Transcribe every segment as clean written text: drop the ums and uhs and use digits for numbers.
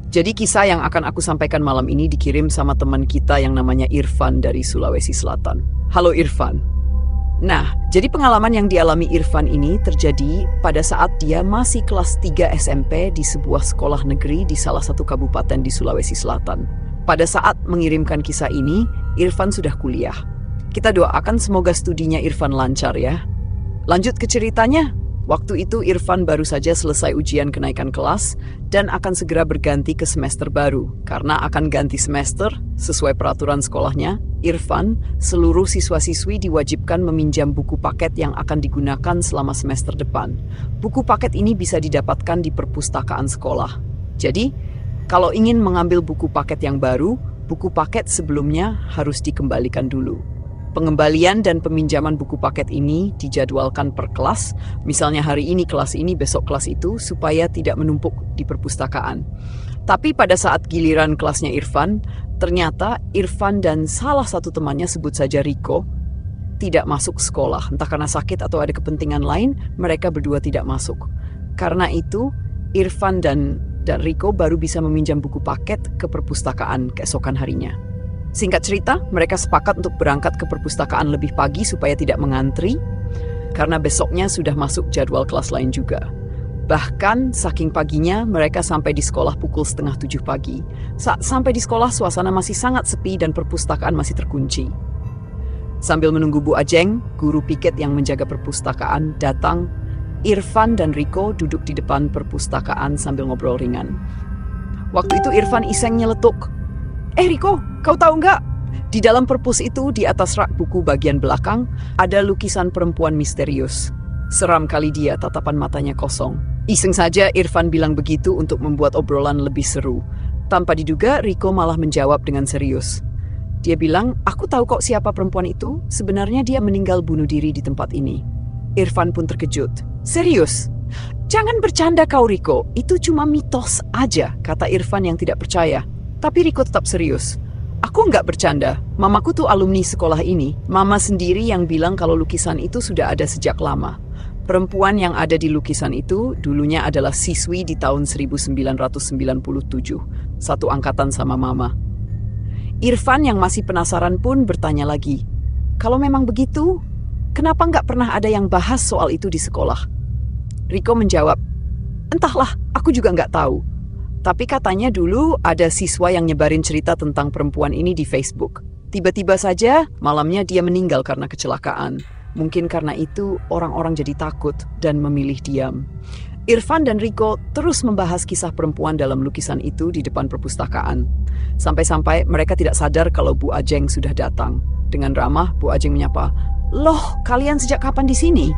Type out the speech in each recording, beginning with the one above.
Jadi kisah yang akan aku sampaikan malam ini dikirim sama teman kita yang namanya Irfan dari Sulawesi Selatan. Halo Irfan. Nah, jadi pengalaman yang dialami Irfan ini terjadi pada saat dia masih kelas 3 SMP di sebuah sekolah negeri di salah satu kabupaten di Sulawesi Selatan. Pada saat mengirimkan kisah ini, Irfan sudah kuliah. Kita doakan semoga studinya Irfan lancar ya. Lanjut ke ceritanya. Waktu itu Irfan baru saja selesai ujian kenaikan kelas dan akan segera berganti ke semester baru. Karena akan ganti semester, sesuai peraturan sekolahnya, Irfan, seluruh siswa-siswi diwajibkan meminjam buku paket yang akan digunakan selama semester depan. Buku paket ini bisa didapatkan di perpustakaan sekolah. Jadi, kalau ingin mengambil buku paket yang baru, buku paket sebelumnya harus dikembalikan dulu. Pengembalian dan peminjaman buku paket ini dijadwalkan per kelas, misalnya hari ini kelas ini, besok kelas itu, supaya tidak menumpuk di perpustakaan. Tapi pada saat giliran kelasnya Irfan, ternyata Irfan dan salah satu temannya, sebut saja Riko, tidak masuk sekolah. Entah karena sakit atau ada kepentingan lain, mereka berdua tidak masuk. Karena itu, Irfan dan Riko baru bisa meminjam buku paket ke perpustakaan keesokan harinya. Singkat cerita, mereka sepakat untuk berangkat ke perpustakaan lebih pagi supaya tidak mengantri, karena besoknya sudah masuk jadwal kelas lain juga. Bahkan saking paginya, mereka sampai di sekolah pukul 6:30 pagi. Saat sampai di sekolah, suasana masih sangat sepi dan perpustakaan masih terkunci. Sambil menunggu Bu Ajeng, guru piket yang menjaga perpustakaan, datang, Irfan dan Riko duduk di depan perpustakaan sambil ngobrol ringan. Waktu itu Irfan iseng nyeletuk, Riko, kau tahu nggak? Di dalam perpus itu, di atas rak buku bagian belakang, ada lukisan perempuan misterius. Seram kali dia, tatapan matanya kosong. Iseng saja Irfan bilang begitu untuk membuat obrolan lebih seru. Tanpa diduga, Riko malah menjawab dengan serius. Dia bilang, aku tahu kok siapa perempuan itu. Sebenarnya dia meninggal bunuh diri di tempat ini. Irfan pun terkejut. Serius? Jangan bercanda kau Riko, itu cuma mitos aja, kata Irfan yang tidak percaya. Tapi Riko tetap serius. Aku nggak bercanda, mamaku tuh alumni sekolah ini. Mama sendiri yang bilang kalau lukisan itu sudah ada sejak lama. Perempuan yang ada di lukisan itu dulunya adalah siswi di tahun 1997. Satu angkatan sama mama. Irfan yang masih penasaran pun bertanya lagi. Kalau memang begitu, kenapa nggak pernah ada yang bahas soal itu di sekolah? Riko menjawab, entahlah, aku juga nggak tahu. Tapi katanya dulu ada siswa yang nyebarin cerita tentang perempuan ini di Facebook. Tiba-tiba saja malamnya dia meninggal karena kecelakaan. Mungkin karena itu orang-orang jadi takut dan memilih diam. Irfan dan Riko terus membahas kisah perempuan dalam lukisan itu di depan perpustakaan. Sampai-sampai mereka tidak sadar kalau Bu Ajeng sudah datang. Dengan ramah, Bu Ajeng menyapa, "Loh, kalian sejak kapan di sini?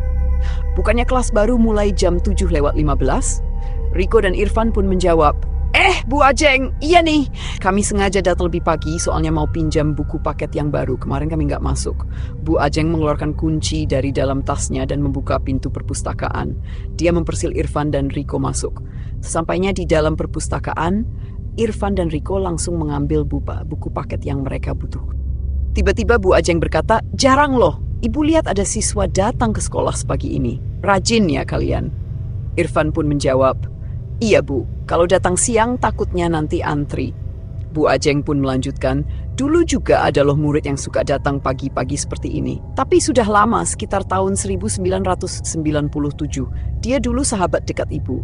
Bukannya kelas baru mulai jam 7:15?" Riko dan Irfan pun menjawab, Bu Ajeng, iya nih. Kami sengaja datang lebih pagi soalnya mau pinjam buku paket yang baru. Kemarin kami nggak masuk. Bu Ajeng mengeluarkan kunci dari dalam tasnya dan membuka pintu perpustakaan. Dia mempersil Irfan dan Riko masuk. Sesampainya di dalam perpustakaan, Irfan dan Riko langsung mengambil buku paket yang mereka butuh. Tiba-tiba Bu Ajeng berkata, jarang loh, Ibu lihat ada siswa datang ke sekolah sepagi ini. Rajin ya kalian. Irfan pun menjawab, iya Bu, kalau datang siang takutnya nanti antri. Bu Ajeng pun melanjutkan, dulu juga ada loh murid yang suka datang pagi-pagi seperti ini. Tapi sudah lama, sekitar tahun 1997. Dia dulu sahabat dekat Ibu.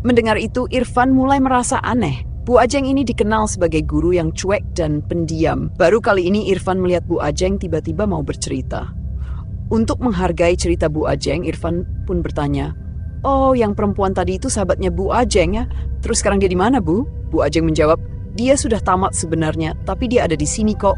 Mendengar itu, Irfan mulai merasa aneh. Bu Ajeng ini dikenal sebagai guru yang cuek dan pendiam. Baru kali ini Irfan melihat Bu Ajeng tiba-tiba mau bercerita. Untuk menghargai cerita Bu Ajeng, Irfan pun bertanya, oh, yang perempuan tadi itu sahabatnya Bu Ajeng ya? Terus sekarang dia di mana, Bu? Bu Ajeng menjawab, dia sudah tamat sebenarnya, tapi dia ada di sini kok.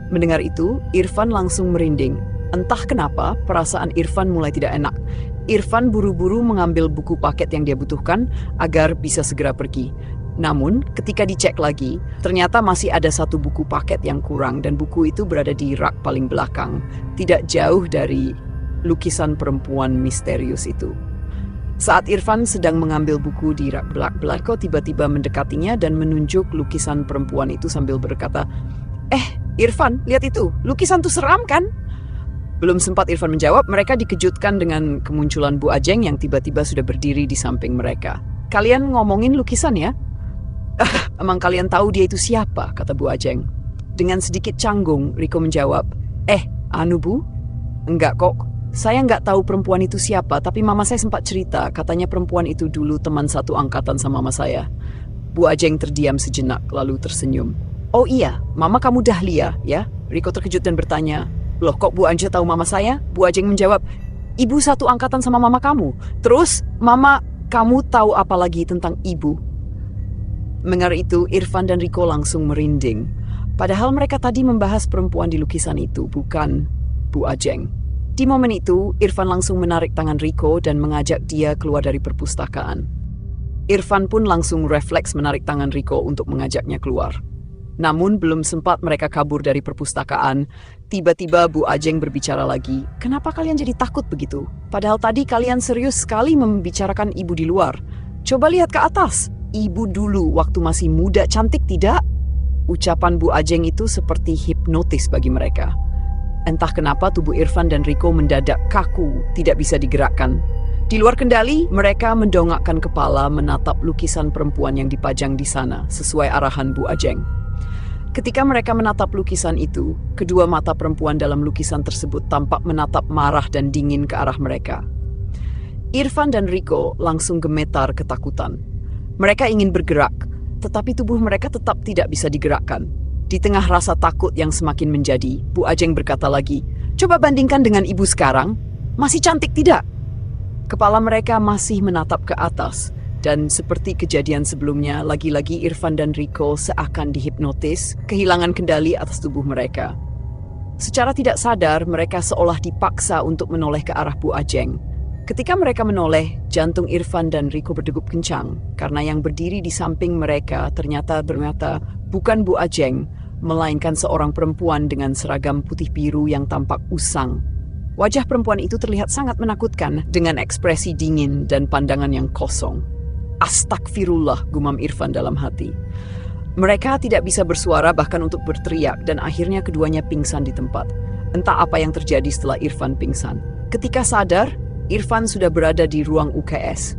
Mendengar itu, Irfan langsung merinding. Entah kenapa, perasaan Irfan mulai tidak enak. Irfan buru-buru mengambil buku paket yang dia butuhkan agar bisa segera pergi. Namun, ketika dicek lagi, ternyata masih ada satu buku paket yang kurang dan buku itu berada di rak paling belakang, tidak jauh dari lukisan perempuan misterius itu. Saat Irfan sedang mengambil buku di rak belakang, tiba-tiba mendekatinya dan menunjuk lukisan perempuan itu sambil berkata, Irfan, lihat itu, lukisan tuh seram kan? Belum sempat Irfan menjawab, mereka dikejutkan dengan kemunculan Bu Ajeng yang tiba-tiba sudah berdiri di samping mereka. Kalian ngomongin lukisan ya? Emang kalian tahu dia itu siapa? Kata Bu Ajeng. Dengan sedikit canggung, Riko menjawab, anu Bu? Enggak kok, saya nggak tahu perempuan itu siapa, tapi mama saya sempat cerita, katanya perempuan itu dulu teman satu angkatan sama mama saya. Bu Ajeng terdiam sejenak, lalu tersenyum. Oh iya, mama kamu Dahlia, ya? Riko terkejut dan bertanya, loh kok Bu Ajeng tahu mama saya? Bu Ajeng menjawab, ibu satu angkatan sama mama kamu. Terus, mama, kamu tahu apa lagi tentang ibu? Mendengar itu, Irfan dan Riko langsung merinding. Padahal mereka tadi membahas perempuan di lukisan itu, bukan Bu Ajeng. Di momen itu, Irfan langsung menarik tangan Riko dan mengajak dia keluar dari perpustakaan. Irfan pun langsung refleks menarik tangan Riko untuk mengajaknya keluar. Namun belum sempat mereka kabur dari perpustakaan, tiba-tiba Bu Ajeng berbicara lagi. Kenapa kalian jadi takut begitu? Padahal tadi kalian serius sekali membicarakan ibu di luar. Coba lihat ke atas. Ibu dulu waktu masih muda cantik tidak? Ucapan Bu Ajeng itu seperti hipnotis bagi mereka. Entah kenapa tubuh Irfan dan Riko mendadak kaku, tidak bisa digerakkan. Di luar kendali, mereka mendongakkan kepala menatap lukisan perempuan yang dipajang di sana, sesuai arahan Bu Ajeng. Ketika mereka menatap lukisan itu, kedua mata perempuan dalam lukisan tersebut tampak menatap marah dan dingin ke arah mereka. Irfan dan Riko langsung gemetar ketakutan. Mereka ingin bergerak, tetapi tubuh mereka tetap tidak bisa digerakkan. Di tengah rasa takut yang semakin menjadi, Bu Ajeng berkata lagi, coba bandingkan dengan ibu sekarang, masih cantik tidak? Kepala mereka masih menatap ke atas, dan seperti kejadian sebelumnya, lagi-lagi Irfan dan Riko seakan dihipnotis, kehilangan kendali atas tubuh mereka. Secara tidak sadar, mereka seolah dipaksa untuk menoleh ke arah Bu Ajeng. Ketika mereka menoleh, jantung Irfan dan Riko berdegup kencang, karena yang berdiri di samping mereka ternyata bukan Bu Ajeng, melainkan seorang perempuan dengan seragam putih biru yang tampak usang. Wajah perempuan itu terlihat sangat menakutkan dengan ekspresi dingin dan pandangan yang kosong. Astagfirullah, gumam Irfan dalam hati. Mereka tidak bisa bersuara bahkan untuk berteriak dan akhirnya keduanya pingsan di tempat. Entah apa yang terjadi setelah Irfan pingsan. Ketika sadar, Irfan sudah berada di ruang UKS.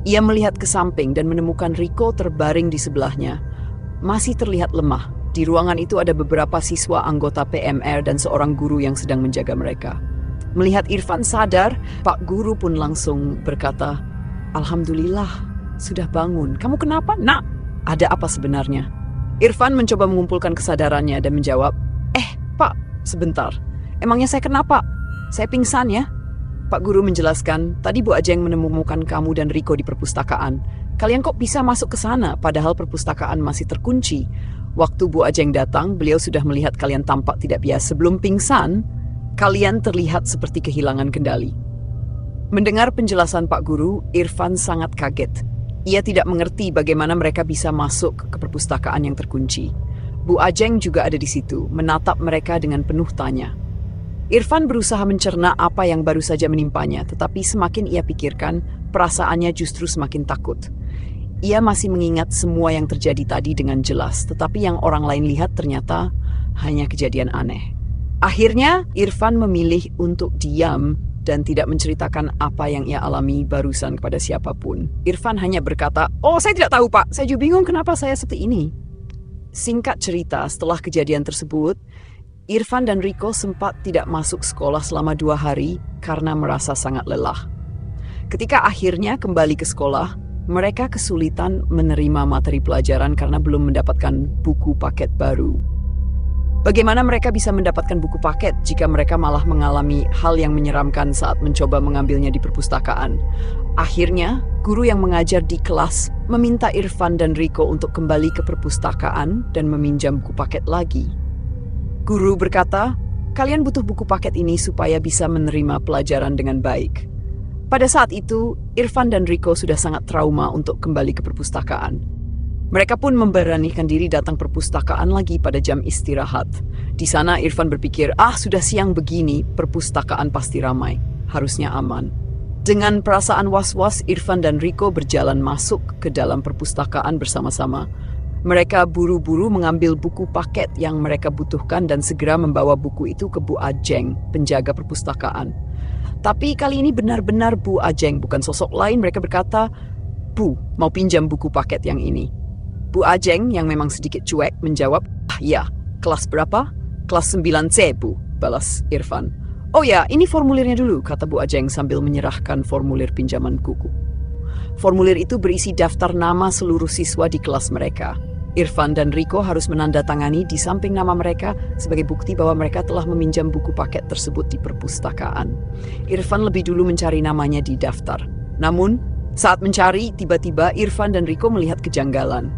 Ia melihat ke samping dan menemukan Riko terbaring di sebelahnya. Masih terlihat lemah. Di ruangan itu ada beberapa siswa anggota PMR dan seorang guru yang sedang menjaga mereka. Melihat Irfan sadar, Pak Guru pun langsung berkata, Alhamdulillah, sudah bangun. Kamu kenapa? Nak, ada apa sebenarnya? Irfan mencoba mengumpulkan kesadarannya dan menjawab, Pak, sebentar. Emangnya saya kenapa? Saya pingsan ya? Pak Guru menjelaskan, tadi Bu Ajeng menemukan kamu dan Riko di perpustakaan. Kalian kok bisa masuk ke sana padahal perpustakaan masih terkunci? Waktu Bu Ajeng datang, beliau sudah melihat kalian tampak tidak biasa. Sebelum pingsan, kalian terlihat seperti kehilangan kendali. Mendengar penjelasan Pak Guru, Irfan sangat kaget. Ia tidak mengerti bagaimana mereka bisa masuk ke perpustakaan yang terkunci. Bu Ajeng juga ada di situ, menatap mereka dengan penuh tanya. Irfan berusaha mencerna apa yang baru saja menimpanya, tetapi semakin ia pikirkan, perasaannya justru semakin takut. Ia masih mengingat semua yang terjadi tadi dengan jelas, tetapi yang orang lain lihat ternyata hanya kejadian aneh. Akhirnya, Irfan memilih untuk diam dan tidak menceritakan apa yang ia alami barusan kepada siapapun. Irfan hanya berkata, saya tidak tahu Pak, saya juga bingung kenapa saya seperti ini. Singkat cerita, setelah kejadian tersebut, Irfan dan Riko sempat tidak masuk sekolah selama 2 hari karena merasa sangat lelah. Ketika akhirnya kembali ke sekolah, mereka kesulitan menerima materi pelajaran karena belum mendapatkan buku paket baru. Bagaimana mereka bisa mendapatkan buku paket jika mereka malah mengalami hal yang menyeramkan saat mencoba mengambilnya di perpustakaan? Akhirnya, guru yang mengajar di kelas meminta Irfan dan Riko untuk kembali ke perpustakaan dan meminjam buku paket lagi. Guru berkata, kalian butuh buku paket ini supaya bisa menerima pelajaran dengan baik. Pada saat itu, Irfan dan Riko sudah sangat trauma untuk kembali ke perpustakaan. Mereka pun memberanikan diri datang perpustakaan lagi pada jam istirahat. Di sana Irfan berpikir, sudah siang begini, perpustakaan pasti ramai. Harusnya aman. Dengan perasaan was-was, Irfan dan Riko berjalan masuk ke dalam perpustakaan bersama-sama. Mereka buru-buru mengambil buku paket yang mereka butuhkan dan segera membawa buku itu ke Bu Ajeng, penjaga perpustakaan. Tapi kali ini benar-benar Bu Ajeng, bukan sosok lain. Mereka berkata, Bu, mau pinjam buku paket yang ini. Bu Ajeng yang memang sedikit cuek menjawab, "Ah ya, kelas berapa?" "Kelas 9C, Bu," balas Irfan. "Oh ya, ini formulirnya dulu," kata Bu Ajeng sambil menyerahkan formulir pinjaman kuku. Formulir itu berisi daftar nama seluruh siswa di kelas mereka. Irfan dan Riko harus menandatangani di samping nama mereka sebagai bukti bahwa mereka telah meminjam buku paket tersebut di perpustakaan. Irfan lebih dulu mencari namanya di daftar. Namun, saat mencari, tiba-tiba Irfan dan Riko melihat kejanggalan.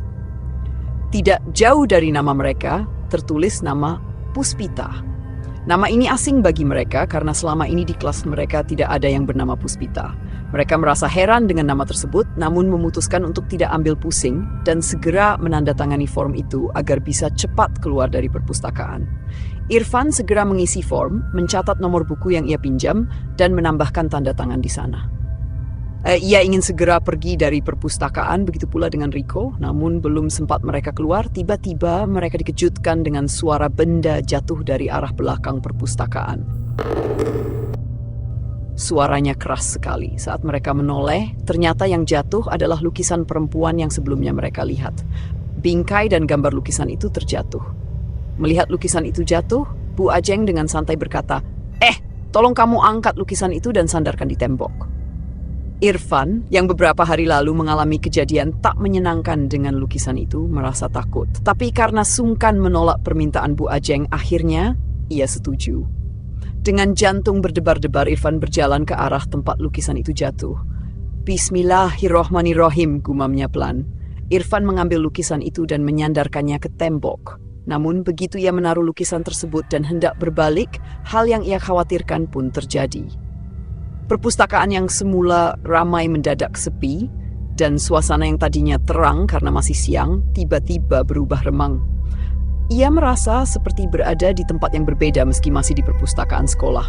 Tidak jauh dari nama mereka, tertulis nama Puspita. Nama ini asing bagi mereka karena selama ini di kelas mereka tidak ada yang bernama Puspita. Mereka merasa heran dengan nama tersebut, namun memutuskan untuk tidak ambil pusing dan segera menandatangani form itu agar bisa cepat keluar dari perpustakaan. Irfan segera mengisi form, mencatat nomor buku yang ia pinjam, dan menambahkan tanda tangan di sana. Ia ingin segera pergi dari perpustakaan, begitu pula dengan Riko, namun belum sempat mereka keluar, tiba-tiba mereka dikejutkan dengan suara benda jatuh dari arah belakang perpustakaan. Suaranya keras sekali. Saat mereka menoleh, ternyata yang jatuh adalah lukisan perempuan yang sebelumnya mereka lihat. Bingkai dan gambar lukisan itu terjatuh. Melihat lukisan itu jatuh, Bu Ajeng dengan santai berkata, tolong kamu angkat lukisan itu dan sandarkan di tembok." Irfan, yang beberapa hari lalu mengalami kejadian tak menyenangkan dengan lukisan itu, merasa takut. Tapi karena sungkan menolak permintaan Bu Ajeng, akhirnya ia setuju. Dengan jantung berdebar-debar, Irfan berjalan ke arah tempat lukisan itu jatuh. "Bismillahirrohmanirrohim," gumamnya pelan. Irfan mengambil lukisan itu dan menyandarkannya ke tembok. Namun begitu ia menaruh lukisan tersebut dan hendak berbalik, hal yang ia khawatirkan pun terjadi. Perpustakaan yang semula ramai mendadak sepi, dan suasana yang tadinya terang karena masih siang, tiba-tiba berubah remang. Ia merasa seperti berada di tempat yang berbeda meski masih di perpustakaan sekolah.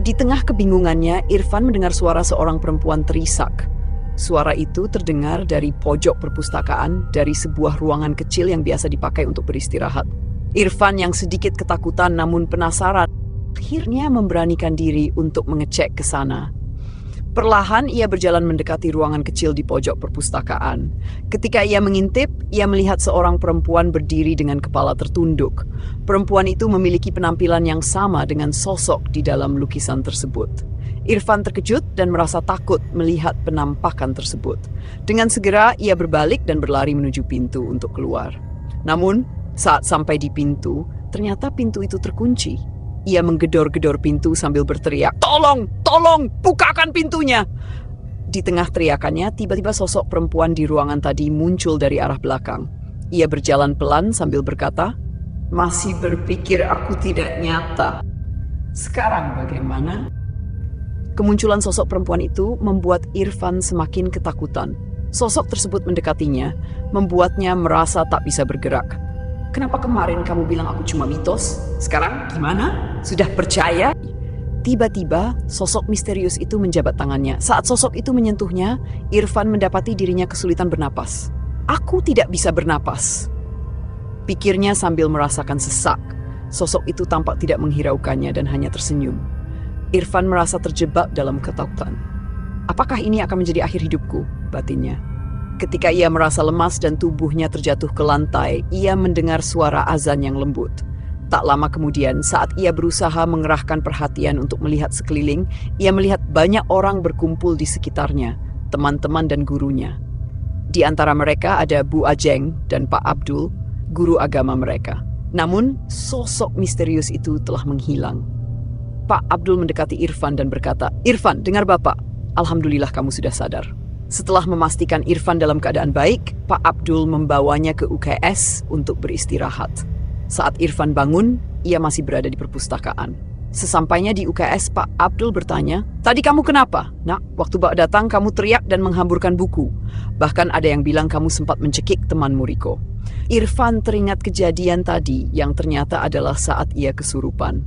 Di tengah kebingungannya, Irfan mendengar suara seorang perempuan terisak. Suara itu terdengar dari pojok perpustakaan, dari sebuah ruangan kecil yang biasa dipakai untuk beristirahat. Irfan yang sedikit ketakutan namun penasaran, akhirnya memberanikan diri untuk mengecek ke sana. Perlahan ia berjalan mendekati ruangan kecil di pojok perpustakaan. Ketika ia mengintip, ia melihat seorang perempuan berdiri dengan kepala tertunduk. Perempuan itu memiliki penampilan yang sama dengan sosok di dalam lukisan tersebut. Irfan terkejut dan merasa takut melihat penampakan tersebut. Dengan segera ia berbalik dan berlari menuju pintu untuk keluar. Namun, saat sampai di pintu, ternyata pintu itu terkunci. Ia menggedor-gedor pintu sambil berteriak, "Tolong! Tolong! Bukakan pintunya!" Di tengah teriakannya, tiba-tiba sosok perempuan di ruangan tadi muncul dari arah belakang. Ia berjalan pelan sambil berkata, "Masih berpikir aku tidak nyata. Sekarang bagaimana?" Kemunculan sosok perempuan itu membuat Irfan semakin ketakutan. Sosok tersebut mendekatinya, membuatnya merasa tak bisa bergerak. "Kenapa kemarin kamu bilang aku cuma mitos? Sekarang gimana? Sudah percaya?" Tiba-tiba, sosok misterius itu menjabat tangannya. Saat sosok itu menyentuhnya, Irfan mendapati dirinya kesulitan bernapas. "Aku tidak bisa bernapas," pikirnya sambil merasakan sesak. Sosok itu tampak tidak menghiraukannya dan hanya tersenyum. Irfan merasa terjebak dalam ketakutan. "Apakah ini akan menjadi akhir hidupku?" batinnya. Ketika ia merasa lemas dan tubuhnya terjatuh ke lantai, ia mendengar suara azan yang lembut. Tak lama kemudian, saat ia berusaha mengerahkan perhatian untuk melihat sekeliling, ia melihat banyak orang berkumpul di sekitarnya, teman-teman dan gurunya. Di antara mereka ada Bu Ajeng dan Pak Abdul, guru agama mereka. Namun, sosok misterius itu telah menghilang. Pak Abdul mendekati Irfan dan berkata, "Irfan, dengar Bapak. Alhamdulillah kamu sudah sadar." Setelah memastikan Irfan dalam keadaan baik, Pak Abdul membawanya ke UKS untuk beristirahat. Saat Irfan bangun, ia masih berada di perpustakaan. Sesampainya di UKS, Pak Abdul bertanya, "Tadi kamu kenapa?" "Nak, waktu Bak datang kamu teriak dan menghamburkan buku. Bahkan ada yang bilang kamu sempat mencekik temanmu Riko." Irfan teringat kejadian tadi yang ternyata adalah saat ia kesurupan.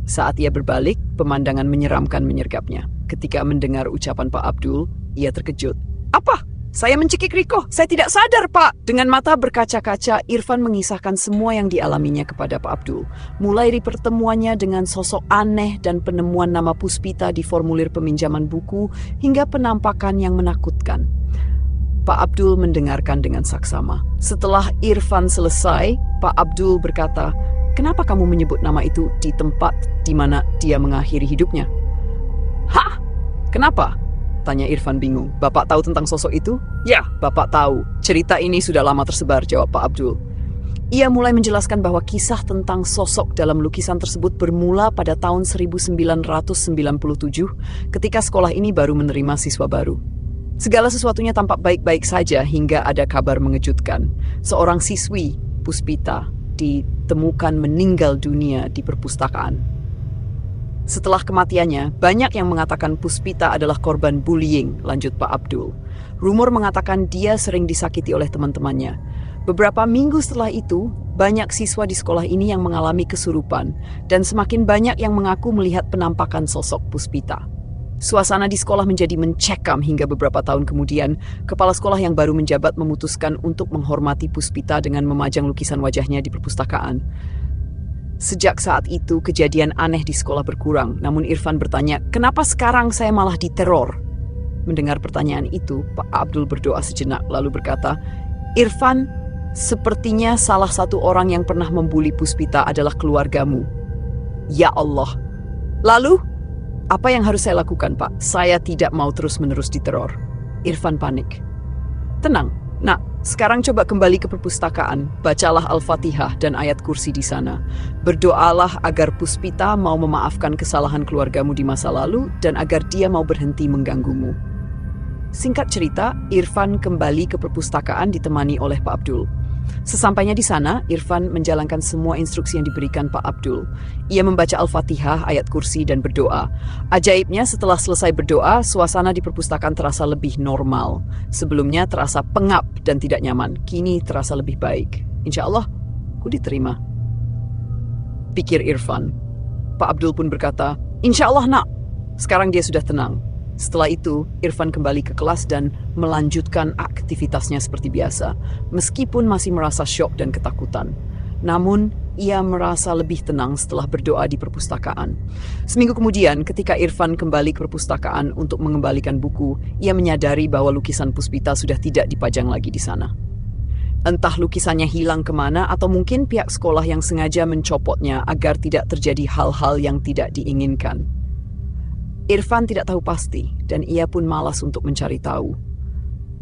Saat ia berbalik, pemandangan menyeramkan menyergapnya. Ketika mendengar ucapan Pak Abdul, ia terkejut. "Apa? Saya mencekik Riko? Saya tidak sadar, Pak." Dengan mata berkaca-kaca, Irfan mengisahkan semua yang dialaminya kepada Pak Abdul. Mulai dari pertemuannya dengan sosok aneh dan penemuan nama Puspita di formulir peminjaman buku, hingga penampakan yang menakutkan. Pak Abdul mendengarkan dengan saksama. Setelah Irfan selesai, Pak Abdul berkata, "Kenapa kamu menyebut nama itu di tempat di mana dia mengakhiri hidupnya?" "Hah? Kenapa?" tanya Irfan bingung. "Bapak tahu tentang sosok itu?" "Ya, Bapak tahu. Cerita ini sudah lama tersebar," jawab Pak Abdul. Ia mulai menjelaskan bahwa kisah tentang sosok dalam lukisan tersebut bermula pada tahun 1997 ketika sekolah ini baru menerima siswa baru. Segala sesuatunya tampak baik-baik saja hingga ada kabar mengejutkan. Seorang siswi, Puspita, ditemukan meninggal dunia di perpustakaan. Setelah kematiannya, banyak yang mengatakan Puspita adalah korban bullying, lanjut Pak Abdul. Rumor mengatakan dia sering disakiti oleh teman-temannya. Beberapa minggu setelah itu, banyak siswa di sekolah ini yang mengalami kesurupan, dan semakin banyak yang mengaku melihat penampakan sosok Puspita. Suasana di sekolah menjadi mencekam hingga beberapa tahun kemudian, kepala sekolah yang baru menjabat memutuskan untuk menghormati Puspita dengan memajang lukisan wajahnya di perpustakaan. Sejak saat itu, kejadian aneh di sekolah berkurang. Namun Irfan bertanya, "Kenapa sekarang saya malah diteror?" Mendengar pertanyaan itu, Pak Abdul berdoa sejenak lalu berkata, "Irfan, sepertinya salah satu orang yang pernah membuli Puspita adalah keluargamu." "Ya Allah." "Lalu? Apa yang harus saya lakukan, Pak? Saya tidak mau terus-menerus diteror." Irfan panik. "Tenang, Nak. Sekarang coba kembali ke perpustakaan. Bacalah Al-Fatihah dan ayat kursi di sana. Berdoalah agar Puspita mau memaafkan kesalahan keluargamu di masa lalu dan agar dia mau berhenti mengganggumu." Singkat cerita, Irfan kembali ke perpustakaan ditemani oleh Pak Abdul. Sesampainya di sana, Irfan menjalankan semua instruksi yang diberikan Pak Abdul. Ia membaca Al-Fatihah, ayat kursi, dan berdoa. Ajaibnya, setelah selesai berdoa, suasana di perpustakaan terasa lebih normal. Sebelumnya terasa pengap dan tidak nyaman. Kini terasa lebih baik. "Insya Allah, ku diterima," pikir Irfan. Pak Abdul pun berkata, "Insya Allah, Nak." Sekarang dia sudah tenang. Setelah itu, Irfan kembali ke kelas dan melanjutkan aktivitasnya seperti biasa, meskipun masih merasa syok dan ketakutan. Namun, ia merasa lebih tenang setelah berdoa di perpustakaan. Seminggu kemudian, ketika Irfan kembali ke perpustakaan untuk mengembalikan buku, ia menyadari bahwa lukisan Puspita sudah tidak dipajang lagi di sana. Entah lukisannya hilang kemana atau mungkin pihak sekolah yang sengaja mencopotnya agar tidak terjadi hal-hal yang tidak diinginkan. Irfan tidak tahu pasti, dan ia pun malas untuk mencari tahu.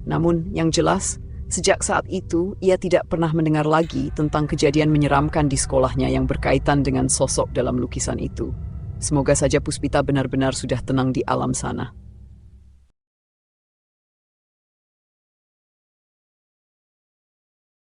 Namun, yang jelas, sejak saat itu, ia tidak pernah mendengar lagi tentang kejadian menyeramkan di sekolahnya yang berkaitan dengan sosok dalam lukisan itu. Semoga saja Puspita benar-benar sudah tenang di alam sana.